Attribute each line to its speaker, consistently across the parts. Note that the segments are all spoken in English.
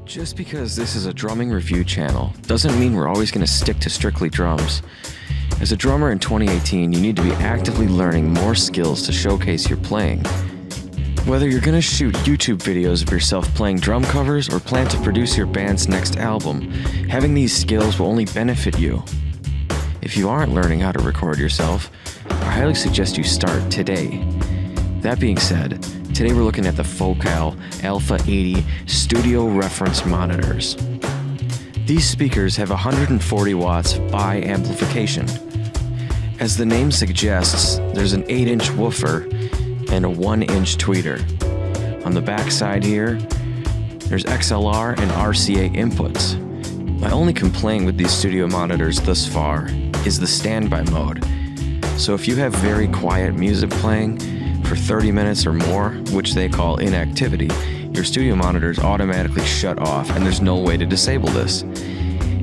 Speaker 1: Just because this is a drumming review channel doesn't mean we're always going to stick to strictly drums. As a drummer in 2018, you need to be actively learning more skills to showcase your playing. Whether you're going to shoot YouTube videos of yourself playing drum covers or plan to produce your band's next album, having these skills will only benefit you. If you aren't learning how to record yourself, I highly suggest you start today. That being said, today we're looking at the Focal Alpha 80 Studio Reference Monitors. These speakers have 140 watts bi-amplification. As the name suggests, there's an 8-inch woofer and a 1-inch tweeter. On the back side here, there's XLR and RCA inputs. My only complaint with these studio monitors thus far is the standby mode. So if you have very quiet music playing for 30 minutes or more, which they call inactivity, your studio monitors automatically shut off and there's no way to disable this.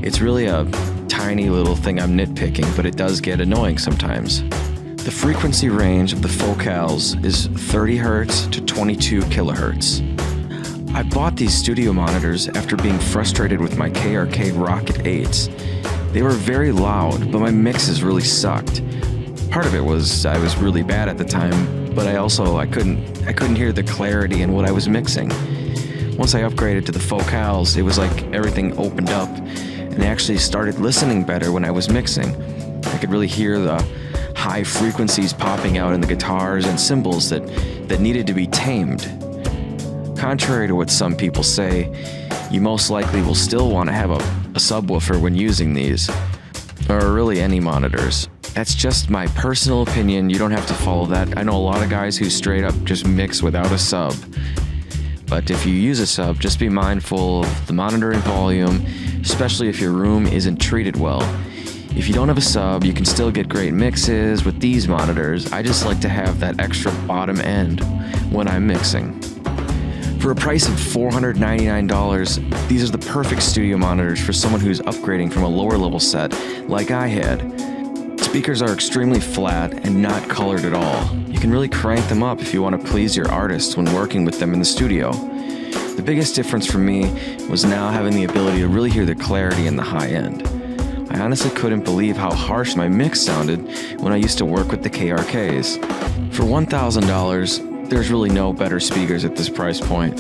Speaker 1: It's really a tiny little thing I'm nitpicking, but it does get annoying sometimes. The frequency range of the Focals is 30 Hz to 22 kHz. I bought these studio monitors after being frustrated with my KRK Rocket 8s. They were very loud, but my mixes really sucked. Part of it was I was really bad at the time, but I couldn't hear the clarity in what I was mixing. Once I upgraded to the Focals, it was like everything opened up and I actually started listening better when I was mixing. I could really hear the high frequencies popping out in the guitars and cymbals that needed to be tamed. Contrary to what some people say, you most likely will still want to have a subwoofer when using these, or really any monitors. That's just my personal opinion. You don't have to follow that. I know a lot of guys who straight up just mix without a sub. But if you use a sub, just be mindful of the monitoring volume, especially if your room isn't treated well. If you don't have a sub, you can still get great mixes with these monitors. I just like to have that extra bottom end when I'm mixing. For a price of $499, these are the perfect studio monitors for someone who's upgrading from a lower level set like I had. Speakers are extremely flat and not colored at all. You can really crank them up if you want to please your artists when working with them in the studio. The biggest difference for me was now having the ability to really hear the clarity in the high end. I honestly couldn't believe how harsh my mix sounded when I used to work with the KRKs. For $1,000, there's really no better speakers at this price point.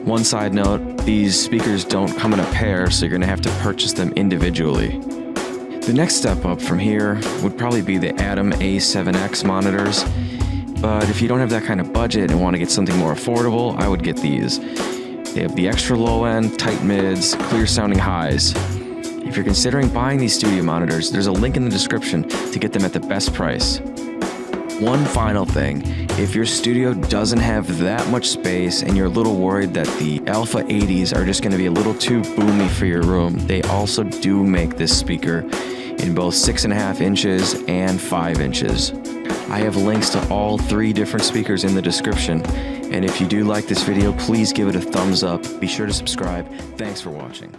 Speaker 1: One side note, these speakers don't come in a pair, so you're going to have to purchase them individually. The next step up from here would probably be the Atom A7X monitors, but if you don't have that kind of budget and want to get something more affordable, I would get these. They have the extra low end, tight mids, clear sounding highs. If you're considering buying these studio monitors, there's a link in the description to get them at the best price. One final thing, if your studio doesn't have that much space and you're a little worried that the Alpha 80s are just going to be a little too boomy for your room, they also do make this speaker in both 6.5 inches and 5 inches. I have links to all 3 different speakers in the description, and if you do like this video, please give it a thumbs up. Be sure to subscribe. Thanks for watching.